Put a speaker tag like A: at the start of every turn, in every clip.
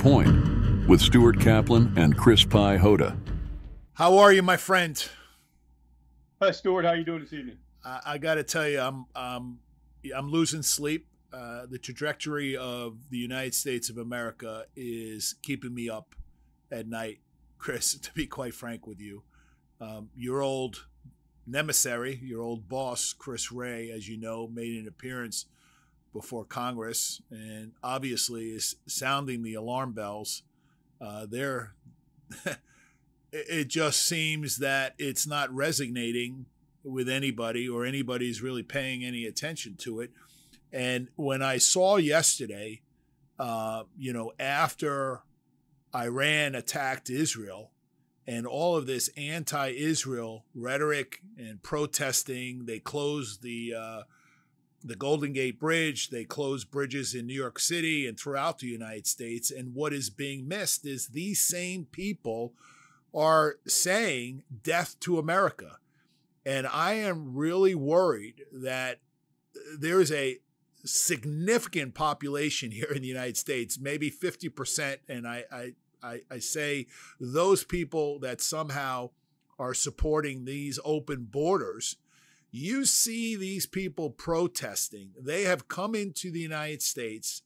A: Point with Stuart Kaplan and Chris Pye Hoda.
B: How are you, my friend?
C: Hi, Stuart. How are you doing this evening?
B: I got to tell you, I'm losing sleep. The trajectory of the United States of America is keeping me up at night, Chris, to be quite frank with you. Your old emissary, your old boss, Chris Wray, as you know, made an appearance before Congress and obviously is sounding the alarm bells. It just seems that it's not resonating with anybody, or anybody's really paying any attention to it. And when I saw yesterday, after Iran attacked Israel and all of this anti-Israel rhetoric and protesting, they closed the Golden Gate Bridge, they closed bridges in New York City and throughout the United States. And what is being missed is these same people are saying death to America. And I am really worried that there is a significant population here in the United States, maybe 50%. And I say those people that somehow are supporting these open borders, you see these people protesting. They have come into the United States.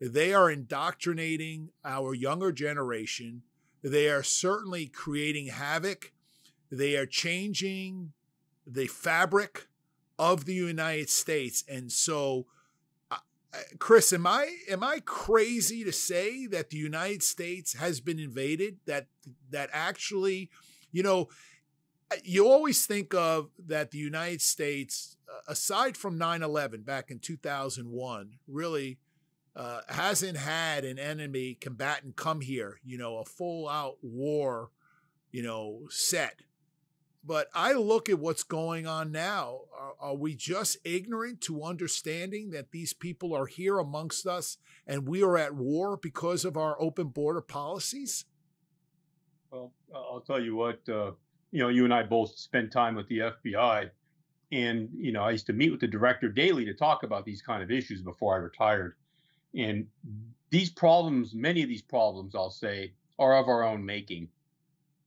B: They are indoctrinating our younger generation. They are certainly creating havoc. They are changing the fabric of the United States. And so, Chris, am I crazy to say that the United States has been invaded? That actually, you always think of that the United States, aside from 9/11 back in 2001, really hasn't had an enemy combatant come here, a full out war, set. But I look at what's going on now. Are we just ignorant to understanding that these people are here amongst us and we are at war because of our open border policies?
C: Well, I'll tell you what, you and I both spent time with the FBI. And, I used to meet with the director daily to talk about these kind of issues before I retired. And these problems, many of these problems, I'll say, are of our own making.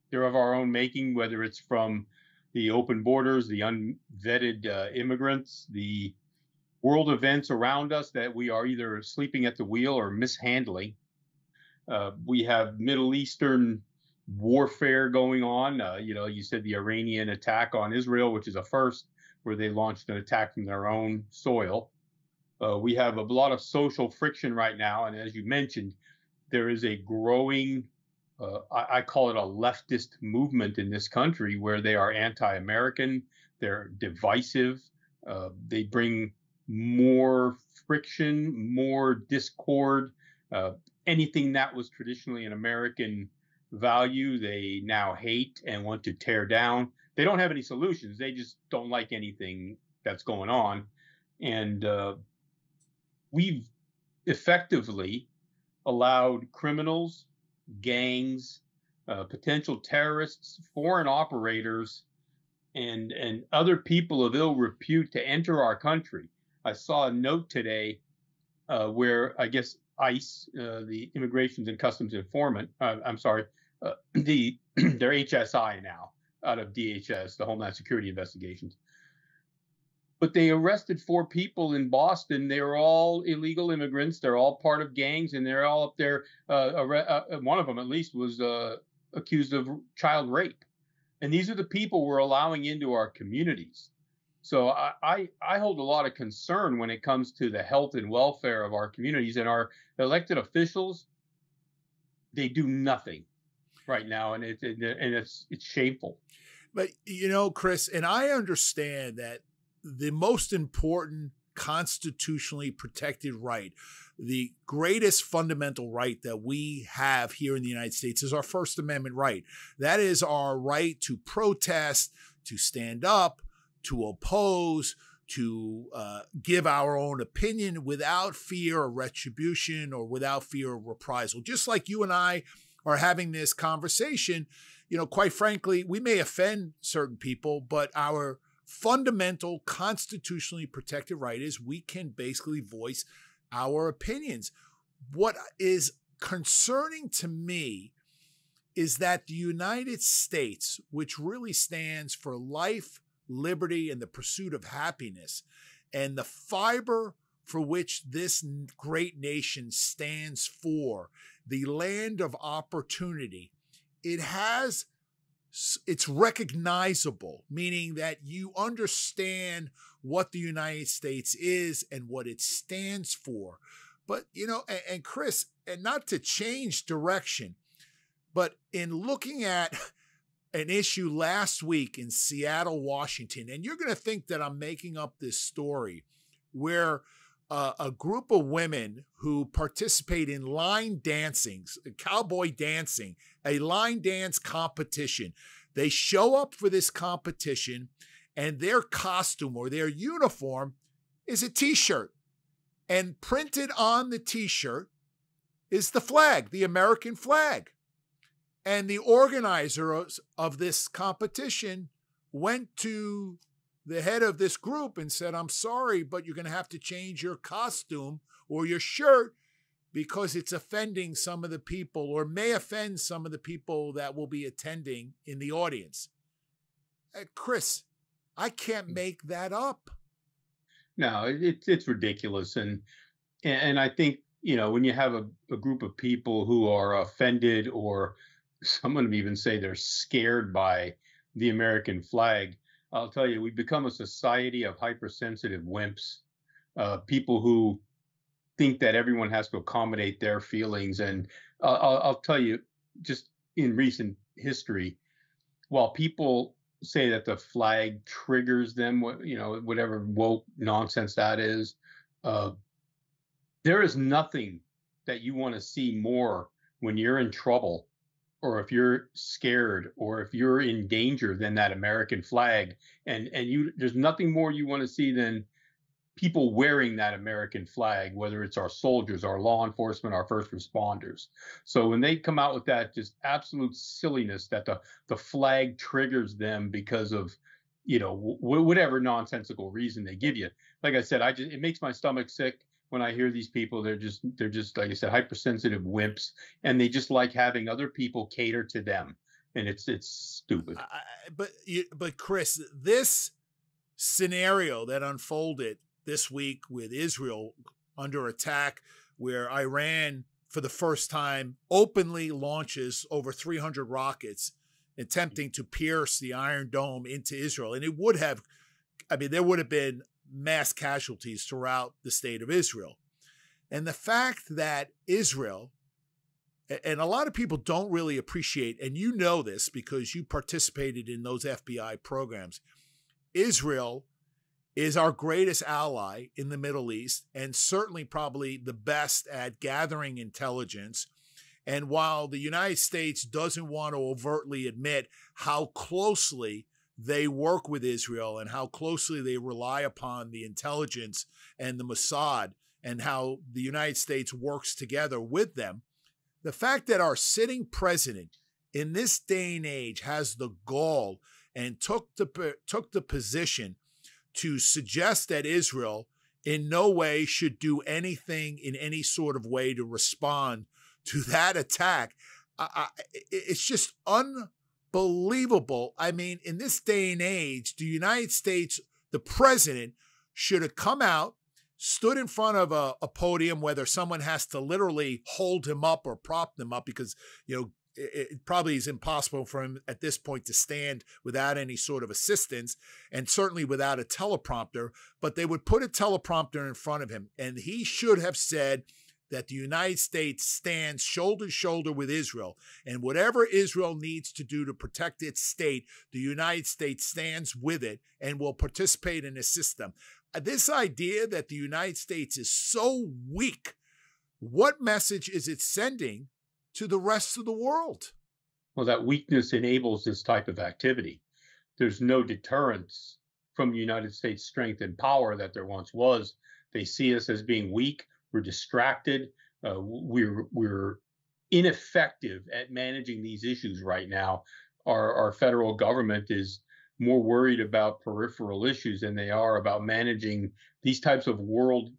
C: They're of our own making, whether it's from the open borders, the unvetted immigrants, the world events around us that we are either sleeping at the wheel or mishandling. We have Middle Eastern warfare going on. You said the Iranian attack on Israel, which is a first, where they launched an attack from their own soil. We have a lot of social friction right now. And as you mentioned, there is a growing, I call it a leftist movement in this country where they are anti-American, they're divisive, they bring more friction, more discord, anything that was traditionally an American value, they now hate and want to tear down. They don't have any solutions. They just don't like anything that's going on. And we've effectively allowed criminals, gangs, potential terrorists, foreign operators, and other people of ill repute to enter our country. I saw a note today where I guess ICE, the Immigration and Customs Informant, their HSI now, out of DHS, the Homeland Security Investigations. But they arrested 4 people in Boston. They were all illegal immigrants. They're all part of gangs, and they're all up there. One of them, at least, was accused of child rape. And these are the people we're allowing into our communities. So I hold a lot of concern when it comes to the health and welfare of our communities, and our elected officials. They do nothing right now, and it's shameful.
B: But Chris, and I understand that the most important constitutionally protected right, the greatest fundamental right that we have here in the United States is our First Amendment right. That is our right to protest, to stand up, to oppose, to give our own opinion without fear of retribution or without fear of reprisal. Just like you and I are having this conversation, quite frankly, we may offend certain people, but our fundamental constitutionally protected right is we can basically voice our opinions. What is concerning to me is that the United States, which really stands for life, liberty, and the pursuit of happiness, and the fiber for which this great nation stands for, the land of opportunity, it's recognizable, meaning that you understand what the United States is and what it stands for. But, and Chris, and not to change direction, but in looking at an issue last week in Seattle, Washington, and you're going to think that I'm making up this story where a group of women who participate in line dancing, cowboy dancing, a line dance competition, they show up for this competition and their costume or their uniform is a t-shirt. And printed on the t-shirt is the flag, the American flag. And the organizers of this competition went to the head of this group and said, I'm sorry, but you're going to have to change your costume or your shirt because it's offending some of the people or may offend some of the people that will be attending in the audience. Chris, I can't make that up.
C: No, it's ridiculous. And I think, when you have a group of people who are offended, or someone would even say they're scared by the American flag, I'll tell you, we've become a society of hypersensitive wimps, people who think that everyone has to accommodate their feelings. And I'll tell you, just in recent history, while people say that the flag triggers them, whatever woke nonsense that is, there is nothing that you want to see more when you're in trouble, or if you're scared, or if you're in danger, than that American flag. And there's nothing more you want to see than people wearing that American flag, whether it's our soldiers, our law enforcement, our first responders. So when they come out with that just absolute silliness that the flag triggers them because of, whatever nonsensical reason they give you, like I said, it makes my stomach sick when I hear these people. They're just, like I said, hypersensitive wimps, and they just like having other people cater to them. And it's stupid.
B: But Chris, this scenario that unfolded this week with Israel under attack, where Iran, for the first time, openly launches over 300 rockets attempting to pierce the Iron Dome into Israel. And there would have been mass casualties throughout the state of Israel. And the fact that Israel, and a lot of people don't really appreciate, and you know this because you participated in those FBI programs, Israel is our greatest ally in the Middle East, and certainly probably the best at gathering intelligence. And while the United States doesn't want to overtly admit how closely they work with Israel and how closely they rely upon the intelligence and the Mossad, and how the United States works together with them, the fact that our sitting president in this day and age has the gall and took the position to suggest that Israel in no way should do anything in any sort of way to respond to that attack, it's just unbelievable. I mean, in this day and age, the United States, the president should have come out, stood in front of a podium, whether someone has to literally hold him up or prop them up, because, it probably is impossible for him at this point to stand without any sort of assistance, and certainly without a teleprompter, but they would put a teleprompter in front of him. And he should have said that the United States stands shoulder to shoulder with Israel, and whatever Israel needs to do to protect its state, the United States stands with it and will participate and assist them. This idea that the United States is so weak, what message is it sending to the rest of the world?
C: Well, that weakness enables this type of activity. There's no deterrence from the United States' strength and power that there once was. They see us as being weak. We're distracted. We're ineffective at managing these issues right now. Our federal government is more worried about peripheral issues than they are about managing these types of world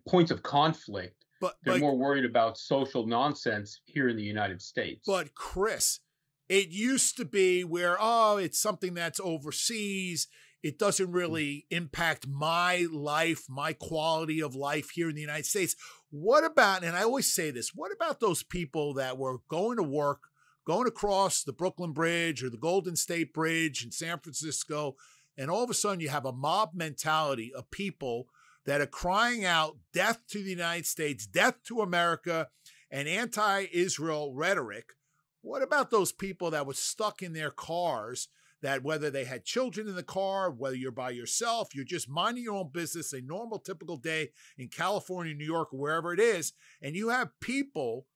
C: points of conflict They're more worried about social nonsense here in the United States.
B: But Chris, it used to be where, oh, it's something that's overseas. It doesn't really impact my life, my quality of life here in the United States. What about, and I always say this, what about those people that were going to work, going across the Brooklyn Bridge or the Golden State Bridge in San Francisco, and all of a sudden you have a mob mentality of people that are crying out death to the United States, death to America, and anti-Israel rhetoric? What about those people that were stuck in their cars, that whether they had children in the car, whether you're by yourself, you're just minding your own business, a normal, typical day in California, New York, or wherever it is, and you have people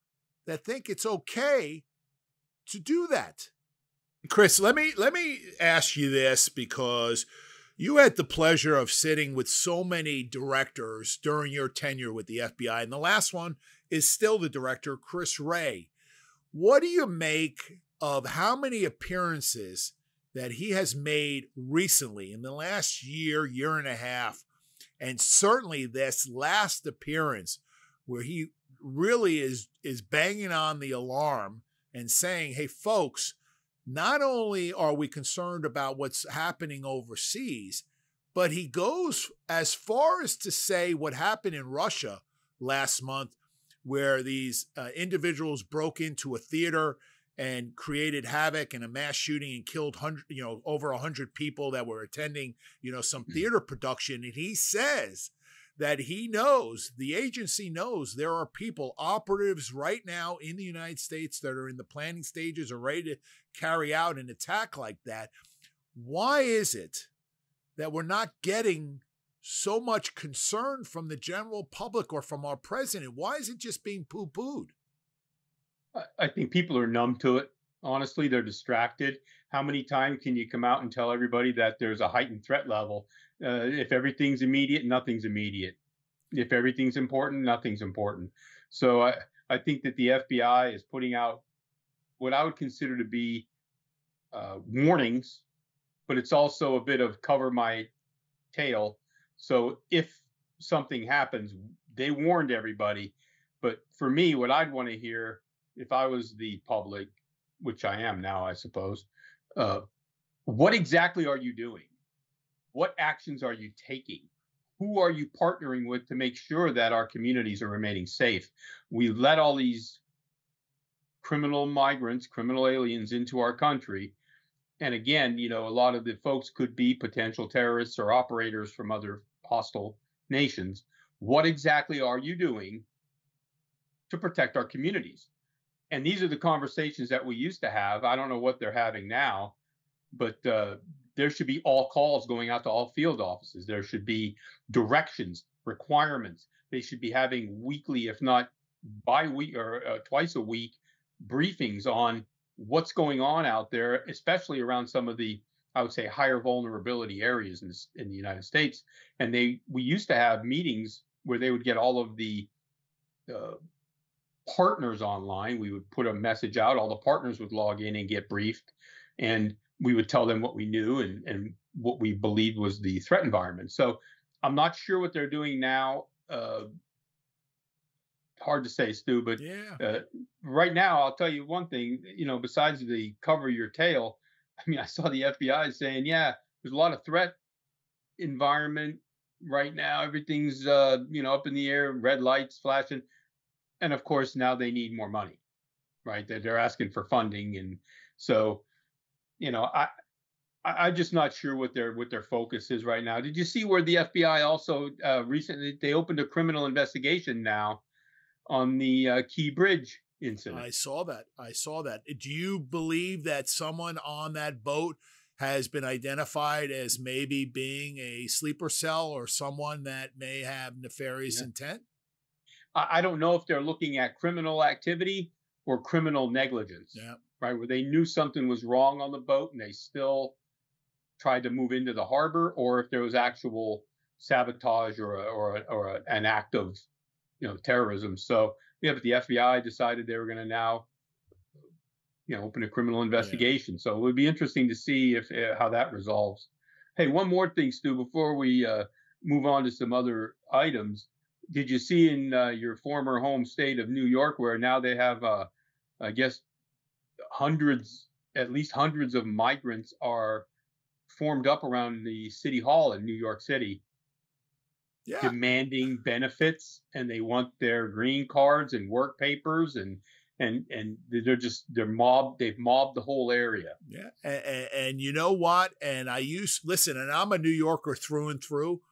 B: that think it's okay to do that? Chris, let me ask you this, because you had the pleasure of sitting with so many directors during your tenure with the FBI, and the last one is still the director, Chris Wray. What do you make of how many appearances that he has made recently in the last year, year and a half, and certainly this last appearance where he really is banging on the alarm and saying, hey, folks, not only are we concerned about what's happening overseas, but he goes as far as to say what happened in Russia last month, where these individuals broke into a theater and created havoc and a mass shooting and killed over 100 people that were attending some theater production. And he says that he knows, the agency knows, there are people, operatives right now in the United States that are in the planning stages or ready to carry out an attack like that. Why is it that we're not getting so much concern from the general public or from our president? Why is it just being poo-pooed?
C: I think people are numb to it. Honestly, they're distracted. How many times can you come out and tell everybody that there's a heightened threat level? If everything's immediate, nothing's immediate. If everything's important, nothing's important. So I think that the FBI is putting out what I would consider to be warnings, but it's also a bit of cover my tail. So if something happens, they warned everybody. But for me, what I'd want to hear, if I was the public, which I am now, I suppose, what exactly are you doing? What actions are you taking? Who are you partnering with to make sure that our communities are remaining safe? We let all these criminal migrants, criminal aliens into our country. And again, a lot of the folks could be potential terrorists or operators from other hostile nations. What exactly are you doing to protect our communities? And these are the conversations that we used to have. I don't know what they're having now, but there should be all calls going out to all field offices. There should be directions, requirements. They should be having weekly, if not bi-week or twice a week, briefings on what's going on out there, especially around some of the, I would say, higher vulnerability areas in the United States. And we used to have meetings where they would get all of the partners online. We would put a message out, all the partners would log in and get briefed, and we would tell them what we knew and what we believed was the threat environment. So I'm not sure what they're doing now. Hard to say, Stu, but
B: yeah.
C: Right now, I'll tell you one thing, besides the cover your tail, I mean, I saw the FBI saying, yeah, there's a lot of threat environment right now. Everything's, up in the air, red lights flashing. And of course, now they need more money, right? They're asking for funding. And so, I'm just not sure what their focus is right now. Did you see where the FBI also recently, they opened a criminal investigation now on the Key Bridge incident?
B: I saw that. Do you believe that someone on that boat has been identified as maybe being a sleeper cell or someone that may have nefarious intent?
C: I don't know if they're looking at criminal activity or criminal negligence, right? Where they knew something was wrong on the boat and they still tried to move into the harbor, or if there was actual sabotage or an act of terrorism. So but the FBI decided they were going to now open a criminal investigation. So it would be interesting to see how that resolves. Hey, one more thing, Stu, before we move on to some other items. did you see in your former home state of New York where now they have, I guess, hundreds, at least hundreds of migrants are formed up around the city hall in New York City,
B: Yeah.
C: demanding benefits, and they want their green cards and work papers, and they've mobbed the whole area.
B: Yeah. And you know what? And listen, and I'm a New Yorker through and through,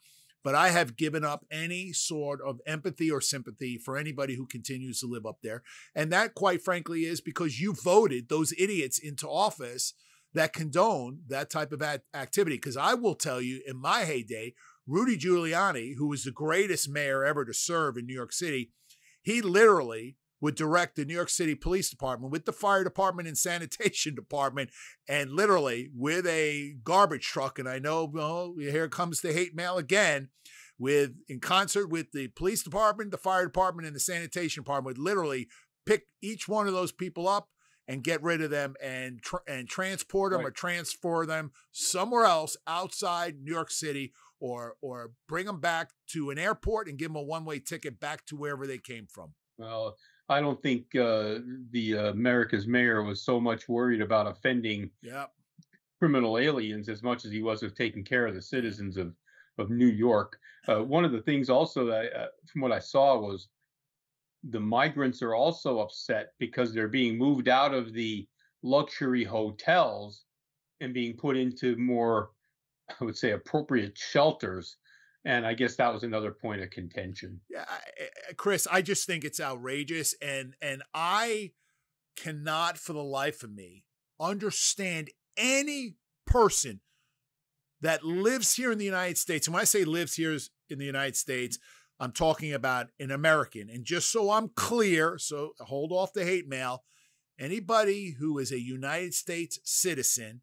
B: but I have given up any sort of empathy or sympathy for anybody who continues to live up there. And that, quite frankly, is because you voted those idiots into office that condone that type of activity. Because I will tell you, in my heyday, Rudy Giuliani, who was the greatest mayor ever to serve in New York City, he literally would direct the New York City Police Department with the fire department and sanitation department, and literally with a garbage truck. And I know, well, here comes the hate mail again, in concert with the police department, the fire department, and the sanitation department, would literally pick each one of those people up and get rid of them and transport them, right, or transfer them somewhere else outside New York City, or bring them back to an airport and give them a one-way ticket back to wherever they came from.
C: Well, I don't think the America's mayor was so much worried about offending criminal aliens as much as he was of taking care of the citizens of New York. One of the things also that, from what I saw, was the migrants are also upset because they're being moved out of the luxury hotels and being put into more, I would say, appropriate shelters. And I guess that was another point of contention.
B: Yeah, Chris, I just think it's outrageous. And I cannot for the life of me understand any person that lives here in the United States. And when I say lives here in the United States, I'm talking about an American. And just so I'm clear, so hold off the hate mail, anybody who is a United States citizen,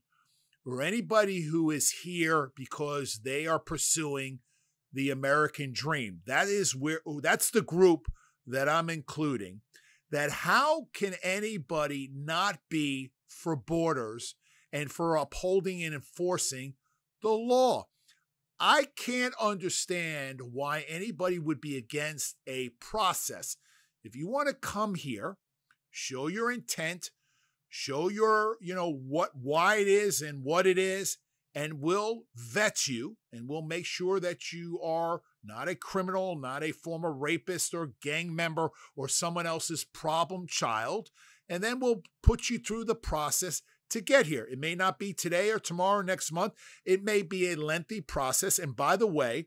B: or anybody who is here because they are pursuing the American dream, that's the group that I'm including. That how can anybody not be for borders and for upholding and enforcing the law? I can't understand why anybody would be against a process. If you want to come here, show your intent, show your, why it is and what it is, and we'll vet you, and we'll make sure that you are not a criminal, not a former rapist or gang member or someone else's problem child. And then we'll put you through the process to get here. It may not be today or tomorrow or next month. It may be a lengthy process. And by the way,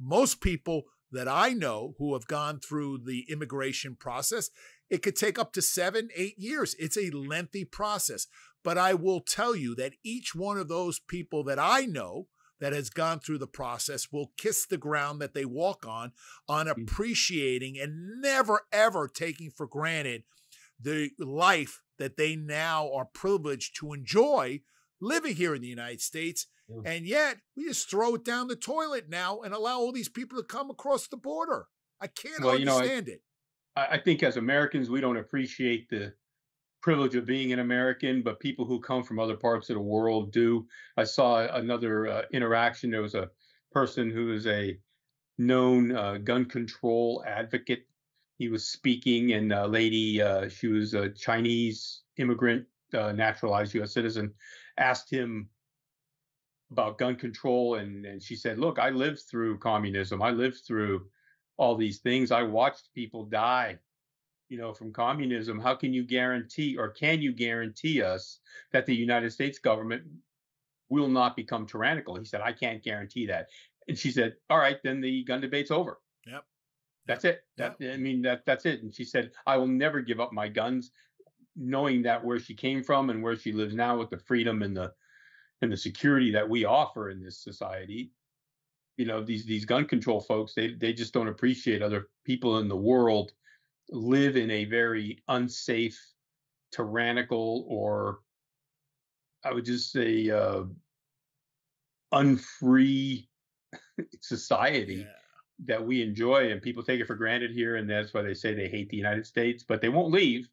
B: most people that I know who have gone through the immigration process, it could take up to 7, 8 years. It's a lengthy process. But I will tell you that each one of those people that I know that has gone through the process will kiss the ground that they walk on appreciating and never, ever taking for granted the life that they now are privileged to enjoy living here in the United States. And yet we just throw it down the toilet now and allow all these people to come across the border. I can't understand it.
C: I think as Americans, we don't appreciate the privilege of being an American, but people who come from other parts of the world do. I saw another interaction. There was a person who is a known gun control advocate. He was speaking, and a lady, she was a Chinese immigrant, naturalized U.S. citizen, asked him about gun control, and she said, "Look, I lived through communism. I lived through all these things. I watched people die, from communism. How can you guarantee, or can you guarantee us that the United States government will not become tyrannical?" He said, "I can't guarantee that." And she said, "All right, then the gun debate's over."
B: Yep.
C: That's it. That's it. And she said, "I will never give up my guns," knowing that where she came from and where she lives now, with the freedom and the security that we offer in this society, these gun control folks, they just don't appreciate other people in the world live in a very unsafe, tyrannical, or I would just say unfree society that we enjoy, and people take it for granted here, and that's why they say they hate the United States, but they won't leave,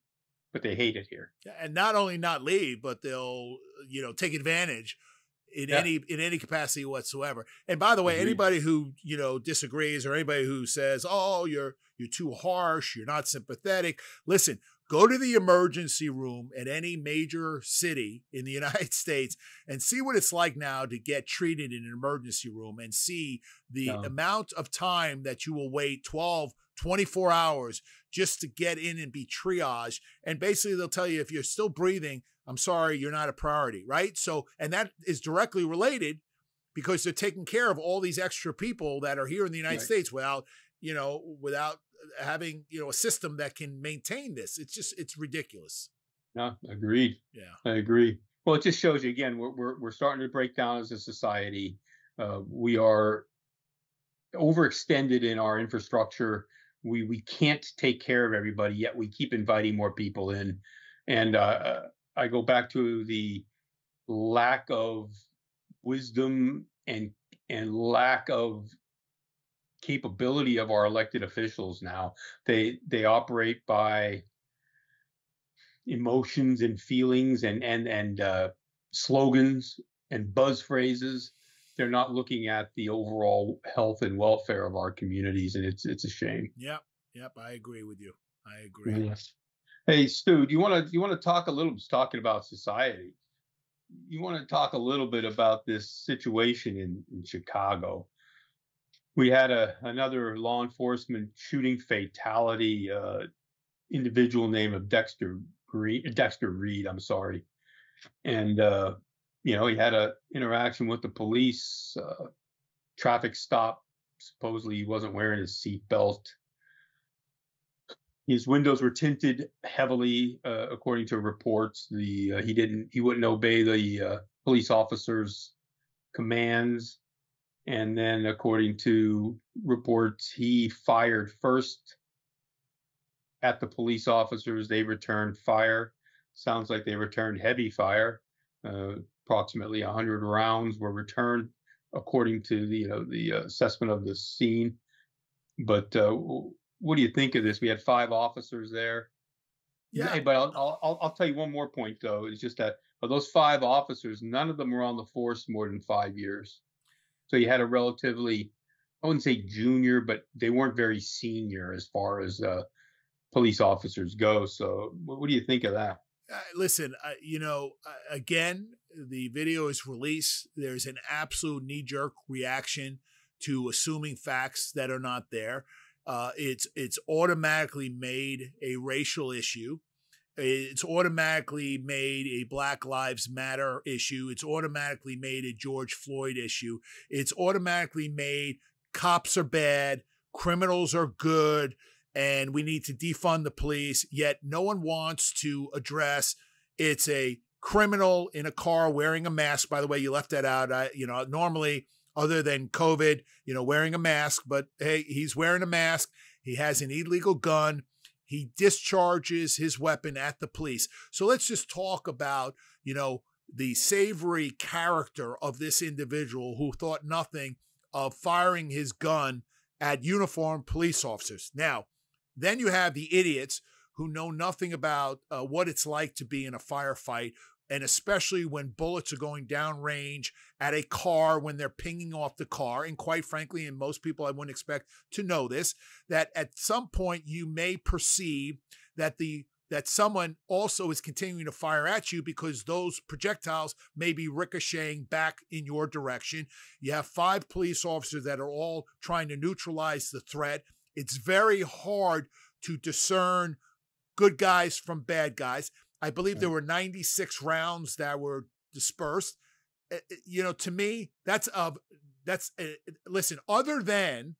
C: but they hate it here.
B: And not only not leave, but they'll take advantage in any capacity whatsoever. And by the way, anybody who, you know, disagrees, or anybody who says, "Oh, you're too harsh, you're not sympathetic," listen, go to the emergency room at any major city in the United States and see what it's like now to get treated in an emergency room, and see the amount of time that you will wait, 12, 24 hours just to get in and be triaged. And basically they'll tell you, if you're still breathing, I'm sorry, you're not a priority, right? So, and that is directly related because they're taking care of all these extra people that are here in the United States without having, you know, a system that can maintain this. It's ridiculous.
C: No, agreed.
B: Yeah,
C: I agree. Well, it just shows you again, we're starting to break down as a society. We are overextended in our infrastructure. We can't take care of everybody, yet we keep inviting more people in. And I go back to the lack of wisdom and lack of capability of our elected officials now. They operate by emotions and feelings and slogans and buzz phrases. They're not looking at the overall health and welfare of our communities, and it's a shame.
B: Yep, I agree with you. I agree.
C: Yes. Hey, Stu, do you want to talk a little? Talking about society, you want to talk a little bit about this situation in Chicago? We had another law enforcement shooting fatality. Individual name of Dexter Reed. I'm sorry, and you know, he had a interaction with the police. Traffic stop. Supposedly he wasn't wearing his seatbelt. His windows were tinted heavily, according to reports. He wouldn't obey the police officers' commands, and then, according to reports, he fired first at the police officers. They returned fire. Sounds like they returned heavy fire. Approximately 100 rounds were returned, according to the assessment of the scene. But what do you think of this? We had 5 officers there.
B: Yeah.
C: Hey, but I'll tell you one more point, though. It's just that of those 5 officers, none of them were on the force more than 5 years. So you had a relatively, I wouldn't say junior, but they weren't very senior as far as police officers go. So what do you think of that?
B: Listen, again, the video is released. There's an absolute knee-jerk reaction to assuming facts that are not there. It's automatically made a racial issue. It's automatically made a Black Lives Matter issue. It's automatically made a George Floyd issue. It's automatically made cops are bad, criminals are good, and we need to defund the police. Yet no one wants to address it's a criminal in a car wearing a mask. By the way, you left that out. Normally, other than COVID, wearing a mask, but hey, he's wearing a mask. He has an illegal gun. He discharges his weapon at the police. So let's just talk about, the savory character of this individual who thought nothing of firing his gun at uniformed police officers. Now, then you have the idiots who know nothing about what it's like to be in a firefight, and especially when bullets are going downrange at a car, when they're pinging off the car. And quite frankly, and most people I wouldn't expect to know this, that at some point you may perceive that someone also is continuing to fire at you because those projectiles may be ricocheting back in your direction. You have 5 police officers that are all trying to neutralize the threat. It's very hard to discern good guys from bad guys. I believe there were 96 rounds that were dispersed. To me, listen, other than,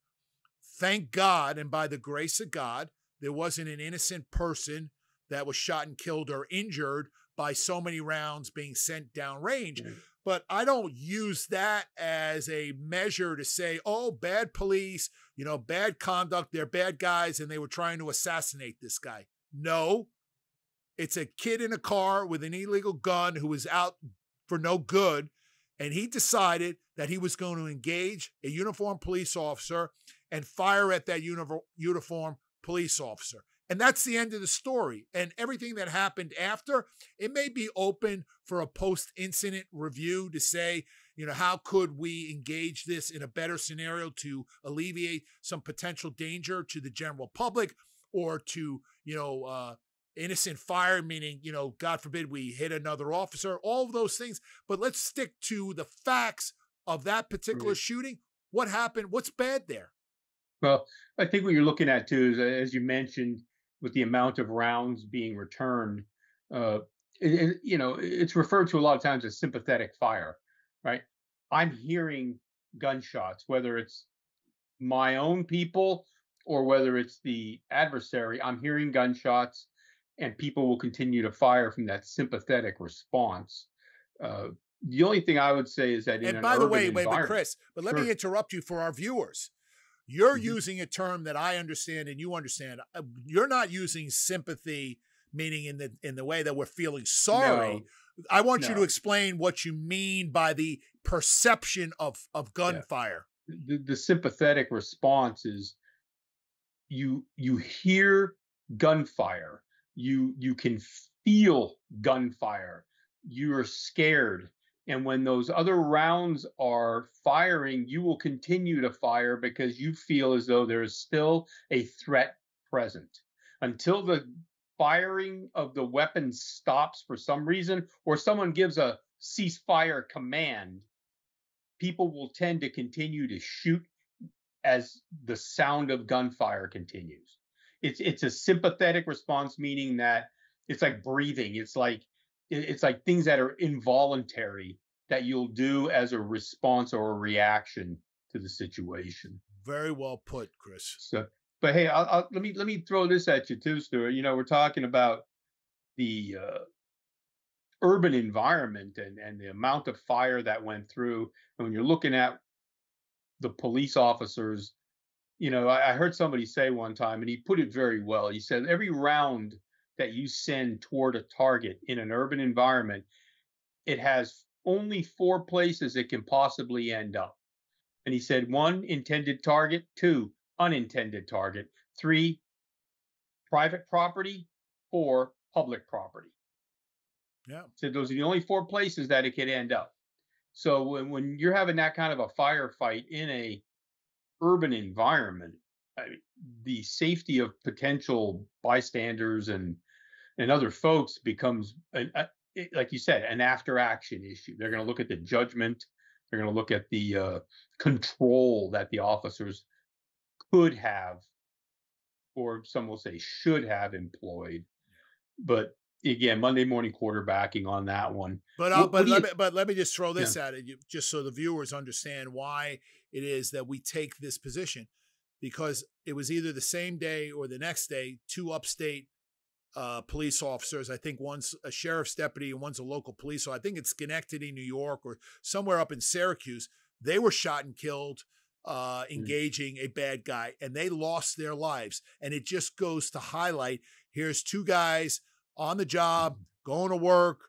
B: thank God, and by the grace of God, there wasn't an innocent person that was shot and killed or injured by so many rounds being sent downrange. Mm-hmm. But I don't use that as a measure to say, oh, bad police, bad conduct, they're bad guys, and they were trying to assassinate this guy. No, it's a kid in a car with an illegal gun who was out for no good, and he decided that he was going to engage a uniformed police officer and fire at that uniformed police officer. And that's the end of the story. And everything that happened after, it may be open for a post-incident review to say, how could we engage this in a better scenario to alleviate some potential danger to the general public, or to, innocent fire, meaning, God forbid we hit another officer, all of those things. But let's stick to the facts of that particular shooting. What happened? What's bad there?
C: Well, I think what you're looking at too is, as you mentioned, with the amount of rounds being returned, uh, it's referred to a lot of times as sympathetic fire, right? I'm hearing gunshots, whether it's my own people or whether it's the adversary. I'm hearing gunshots, and people will continue to fire from that sympathetic response. The only thing I would say is that in
B: And
C: an
B: by the
C: urban
B: way, wait,
C: environment,
B: Chris, but let
C: sure.
B: me interrupt you for our viewers. You're
C: Mhm.
B: using a term that I understand and you understand. You're not using sympathy, meaning in the way that we're feeling sorry.
C: No,
B: I want you to
C: no.
B: explain what you mean by the perception of
C: Yeah.
B: gunfire.
C: The sympathetic response is you hear gunfire, you can feel gunfire, you're scared, and when those other rounds are firing, you will continue to fire because you feel as though there is still a threat present until the firing of the weapon stops for some reason, or someone gives a ceasefire command. People will tend to continue to shoot as the sound of gunfire continues. It's a sympathetic response, meaning that it's like breathing. It's like things that are involuntary that you'll do as a response or a reaction to the situation.
B: Very well put, Chris.
C: So, but hey, let me throw this at you too, Stuart. We're talking about the urban environment and the amount of fire that went through, and when you're looking at the police officers. I heard somebody say one time, and he put it very well. He said, every round that you send toward a target in an urban environment, it has only 4 places it can possibly end up. And he said, 1, intended target; 2, unintended target; 3, private property; 4, public property.
B: Yeah.
C: He said those are the only 4 places that it could end up. So when you're having that kind of a firefight in a urban environment, I mean, the safety of potential bystanders and other folks becomes, like you said, an after action issue. They're going to look at the judgment. They're going to look at the control that the officers could have, or some will say should have employed. But again, Monday morning quarterbacking on that one.
B: Let me just throw this at you, just so the viewers understand why it is that we take this position, because it was either the same day or the next day, 2 upstate police officers. I think one's a sheriff's deputy and one's a local police. So I think it's Schenectady, New York, or somewhere up in Syracuse. They were shot and killed engaging a bad guy, and they lost their lives. And it just goes to highlight, here's 2 guys on the job, going to work,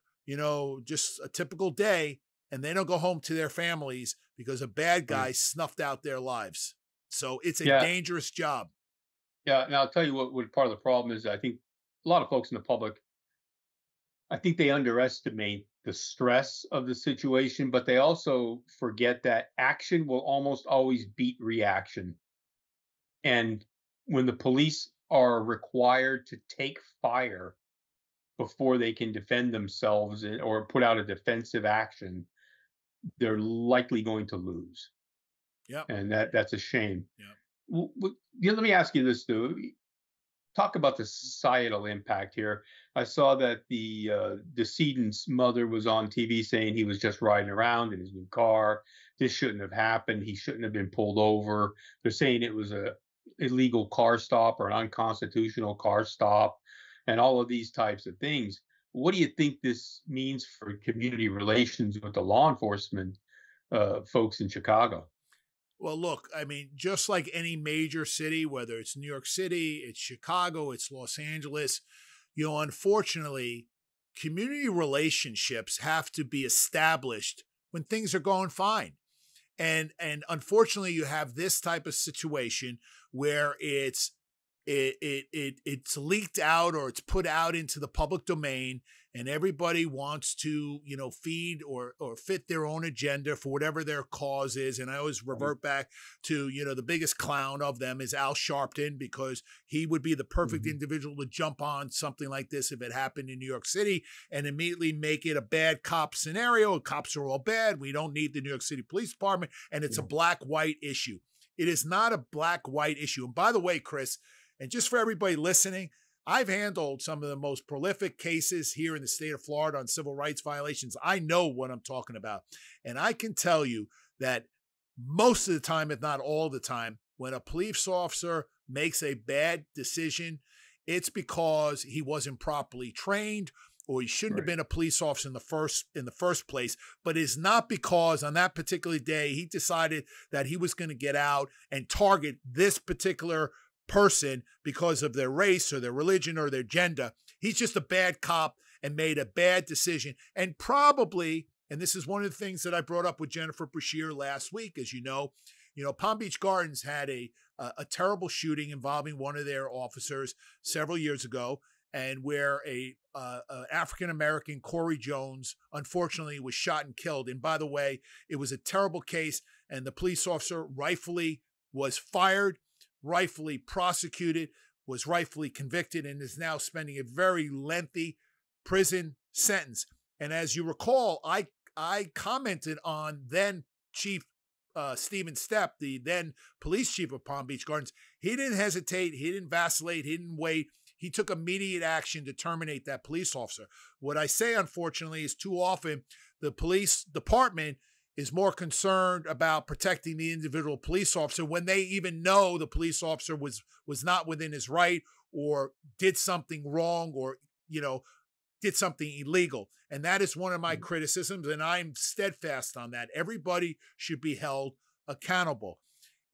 B: just a typical day, and they don't go home to their families because a bad guy snuffed out their lives. So it's a dangerous job.
C: Yeah, and I'll tell you what part of the problem is. I think a lot of folks in the public, I think they underestimate the stress of the situation, but they also forget that action will almost always beat reaction. And when the police are required to take fire before they can defend themselves or put out a defensive action, they're likely going to lose.
B: Yeah.
C: And that's a shame.
B: Yeah.
C: Let me ask you this, though. Talk about the societal impact here. I saw that the decedent's mother was on TV saying he was just riding around in his new car. This shouldn't have happened. He shouldn't have been pulled over. They're saying it was a illegal car stop or an unconstitutional car stop, and all of these types of things. What do you think this means for community relations with the law enforcement folks in Chicago?
B: Well, look, I mean, just like any major city, whether it's New York City, it's Chicago, it's Los Angeles, unfortunately, community relationships have to be established when things are going fine. And unfortunately, you have this type of situation where it's it's leaked out or it's put out into the public domain, and everybody wants to, feed or fit their own agenda for whatever their cause is. And I always revert back to, the biggest clown of them is Al Sharpton, because he would be the perfect individual to jump on something like this if it happened in New York City and immediately make it a bad cop scenario. Cops are all bad. We don't need the New York City Police Department. And it's a black-white issue. It is not a black-white issue. And by the way, Chris, and just for everybody listening, I've handled some of the most prolific cases here in the state of Florida on civil rights violations. I know what I'm talking about. And I can tell you that most of the time, if not all the time, when a police officer makes a bad decision, it's because he wasn't properly trained, or he shouldn't have been a police officer in the first place. But it's not because on that particular day he decided that he was going to get out and target this particular person because of their race or their religion or their gender. He's just a bad cop and made a bad decision. And probably, and this is one of the things that I brought up with Jennifer Brashear last week, as you know, Palm Beach Gardens had a terrible shooting involving one of their officers several years ago, and where a African-American, Corey Jones, unfortunately was shot and killed. And by the way, it was a terrible case, and the police officer rightfully was fired, rightfully prosecuted, was rightfully convicted, and is now spending a very lengthy prison sentence. And as you recall, I commented on then Chief Stephen Stepp, the then police chief of Palm Beach Gardens. He didn't hesitate. He didn't vacillate. He didn't wait. He took immediate action to terminate that police officer. What I say, unfortunately, is too often the police department is more concerned about protecting the individual police officer when they even know the police officer was not within his right, or did something wrong, or, did something illegal. And that is one of my criticisms, and I'm steadfast on that. Everybody should be held accountable.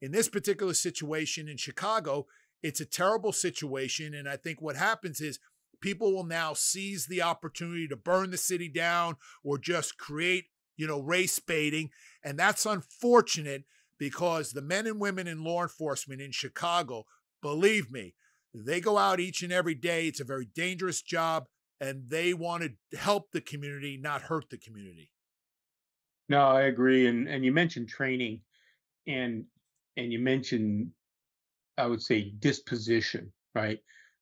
B: In this particular situation in Chicago, it's a terrible situation, and I think what happens is people will now seize the opportunity to burn the city down or just create race baiting. And that's unfortunate, because the men and women in law enforcement in Chicago, believe me, they go out each and every day. It's a very dangerous job, and they want to help the community, not hurt the community.
C: No, I agree. And you mentioned training, and you mentioned, I would say, disposition, right?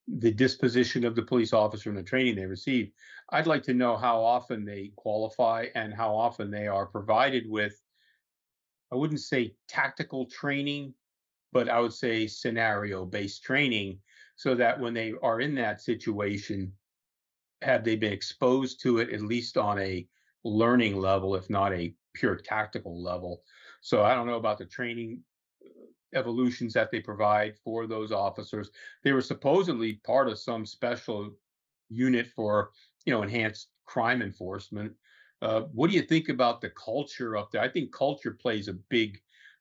C: The disposition of the police officer and the training they receive. I'd like to know how often they qualify and how often they are provided with, I wouldn't say tactical training, but I would say scenario-based training, so that when they are in that situation, have they been exposed to it at least on a learning level, if not a pure tactical level? So I don't know about the training evolutions that they provide for those officers. They were supposedly part of some special unit for, enhanced crime enforcement. What do you think about the culture up there? I think culture plays a big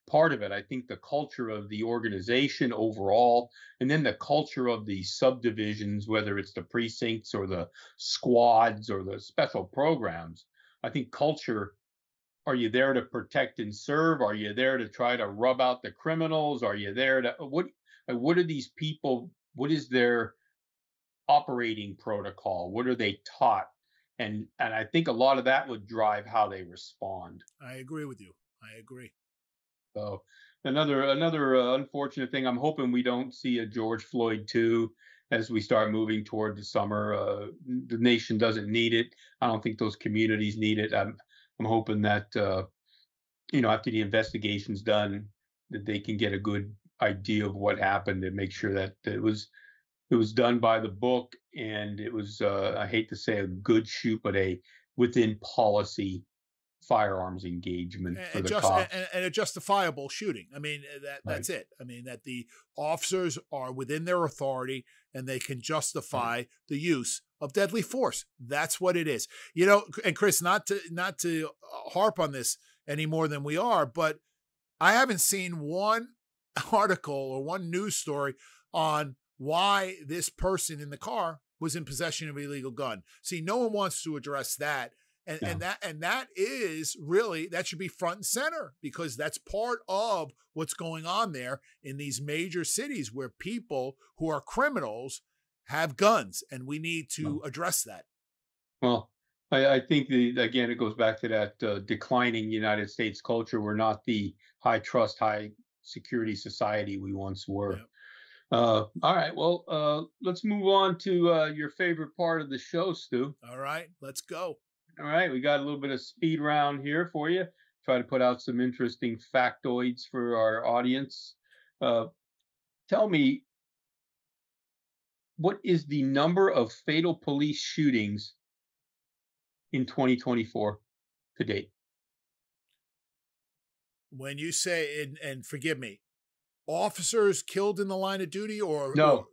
C: part of it. I think the culture of the organization overall, and then the culture of the subdivisions, whether it's the precincts or the squads or the special programs. I think culture. Are you there to protect and serve? Are you there to try to rub out the criminals? Are you there to what are these people? What is their operating protocol? What are they taught? And I think a lot of that would drive how they respond.
B: I agree with you. I agree.
C: So another unfortunate thing. I'm hoping we don't see a George Floyd 2 as we start moving toward the summer. The nation doesn't need it. I don't think those communities need it. I'm hoping that after the investigation's done, that they can get a good idea of what happened and make sure that it was done by the book, and it was I hate to say a good shoot, but a within policy firearms engagement for the cops.
B: And a justifiable shooting. I mean, that's it. I mean, that the officers are within their authority and they can justify the use of deadly force. That's what it is. And Chris, not to harp on this any more than we are, but I haven't seen one article or one news story on why this person in the car was in possession of an illegal gun. See, no one wants to address that. And that is really, that should be front and center, because that's part of what's going on there in these major cities where people who are criminals have guns, and we need to address that.
C: Well, I think again, it goes back to that declining United States culture. We're not the high trust, high security society we once were.
B: Yep.
C: All right. Well, let's move on to your favorite part of the show, Stu.
B: All right, let's go.
C: All right. We got a little bit of speed round here for you. Try to put out some interesting factoids for our audience. Tell me, what is the number of fatal police shootings in 2024 to date?
B: When you say, and forgive me, officers killed in the line of duty, or
C: no,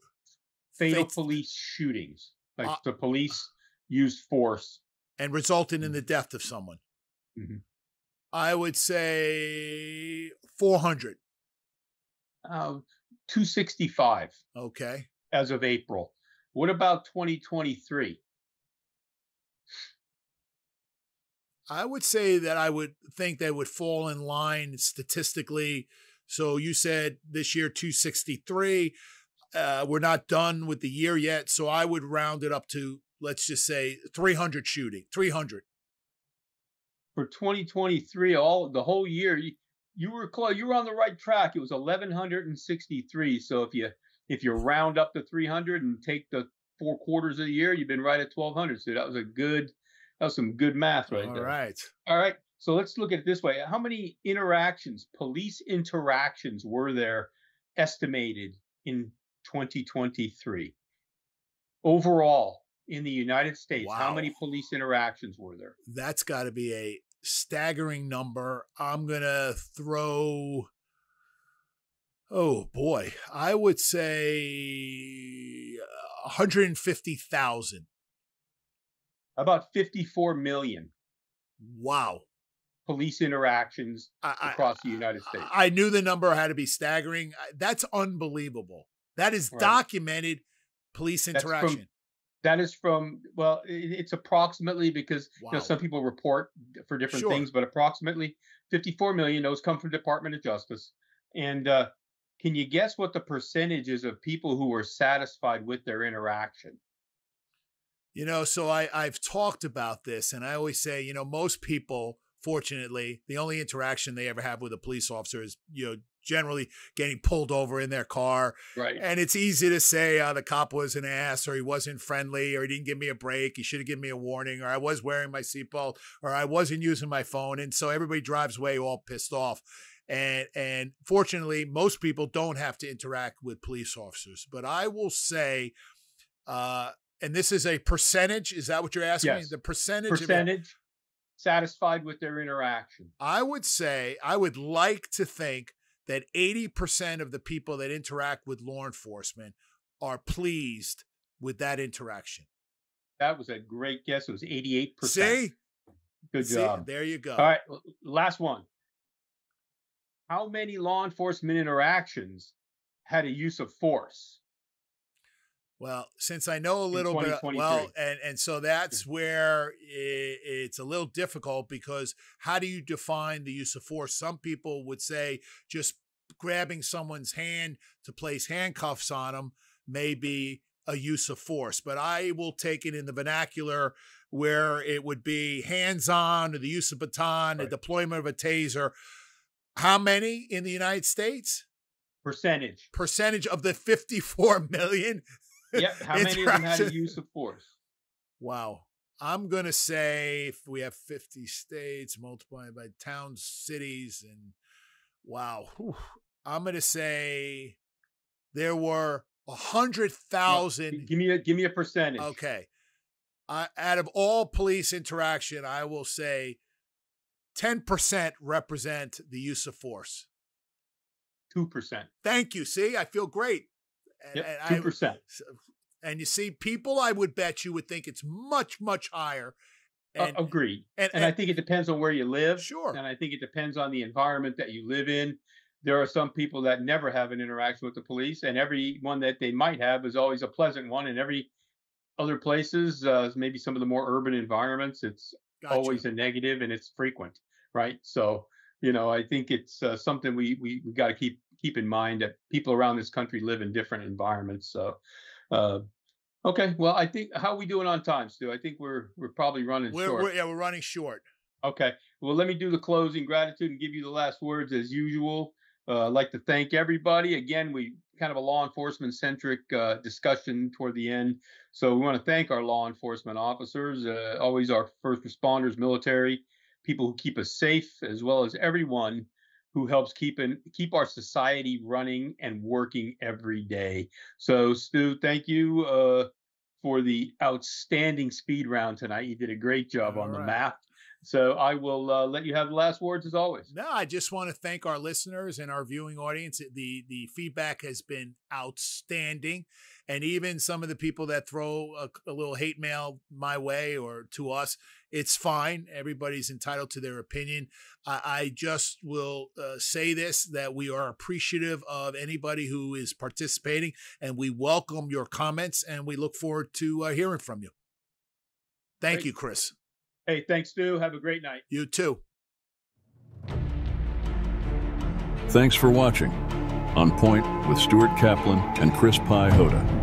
C: fatal police shootings, like the police used force
B: and resulted in the death of someone.
C: Mm-hmm.
B: I would say 400.
C: 265.
B: Okay.
C: As of April. What about 2023?
B: I would say that I would think they would fall in line statistically. So you said this year 263. We're not done with the year yet, so I would round it up to, let's just say, 300 shooting. 300
C: for 2023. The whole year, you were close. You were on the right track. It was 1,163. So if you round up to 300 and take the 4 quarters of the year, you've been right at 1,200. So that was some good math right there. All right. So let's look at it this way. How many police interactions were there estimated in 2023? Overall, in the United States, How many police interactions were there?
B: That's got to be a staggering number. I'm going to throw, oh boy, I would say 150,000.
C: About 54 million.
B: Wow.
C: Police interactions across the United States.
B: I knew the number had to be staggering. That's unbelievable. That is documented police interaction.
C: That is from, well, it's approximately, because some people report for different things, but approximately 54 million. Those come from Department of Justice. And can you guess what the percentage is of people who were satisfied with their interaction?
B: So I've talked about this, and I always say, most people, fortunately, the only interaction they ever have with a police officer is, generally getting pulled over in their car.
C: Right.
B: And it's easy to say, the cop was an ass, or he wasn't friendly, or he didn't give me a break. He should have given me a warning, or I was wearing my seatbelt, or I wasn't using my phone. And so everybody drives away all pissed off. And fortunately, most people don't have to interact with police officers. But I will say, and this is a percentage. Is that what you're asking me? The percentage
C: satisfied with their interaction.
B: I would say, I would like to think that 80% of the people that interact with law enforcement are pleased with that interaction.
C: That was a great guess. It was 88%.
B: See?
C: Good job.
B: There you go.
C: All right, last one. How many law enforcement interactions had a use of force?
B: Well, since I know a little bit, and so that's where it's a little difficult, because how do you define the use of force? Some people would say just grabbing someone's hand to place handcuffs on them may be a use of force, but I will take it in the vernacular where it would be hands-on, or the use of baton, the deployment of a taser. How many in the United States? Percentage of the 54 million.
C: Yep. How many of them had a use of force?
B: Wow. I'm going to say, if we have 50 states multiplied by towns, cities, and wow. I'm going to say there were 100,000.
C: Give me a percentage.
B: Okay. Out of all police interaction, I will say 10% represent the use of force.
C: 2%.
B: Thank you. See, I feel great.
C: Yep, 2%.
B: And you see, people, I would bet you would think it's much, much higher.
C: Agreed. And I think it depends on where you live.
B: Sure.
C: And I think it depends on the environment that you live in. There are some people that never have an interaction with the police, and every one that they might have is always a pleasant one. And every other places, maybe some of the more urban environments, it's
B: Gotcha.
C: always a negative, and it's frequent, right? So, I think it's something we got to keep in mind, that people around this country live in different environments. So, uh, okay, well, I think, how are we doing on time, Stu? I think we're probably running short.
B: We're running short.
C: Okay. Well, let me do the closing gratitude and give you the last words as usual. I'd like to thank everybody. Again, we kind of a law enforcement centric discussion toward the end. So we want to thank our law enforcement officers, always our first responders, military, people who keep us safe, as well as everyone who helps keep our society running and working every day. So, Stu, thank you for the outstanding speed round tonight. You did a great job on the math. So I will let you have the last words, as always.
B: No, I just want to thank our listeners and our viewing audience. The feedback has been outstanding. And even some of the people that throw a little hate mail my way or to us, it's fine. Everybody's entitled to their opinion. I just will say this, that we are appreciative of anybody who is participating, and we welcome your comments, and we look forward to hearing from you. Thank you, Chris.
C: Hey, thanks, Stu. Have a great night.
B: You too.
A: Thanks for watching On Point with Stuart Kaplan and Chris Pye Hoda.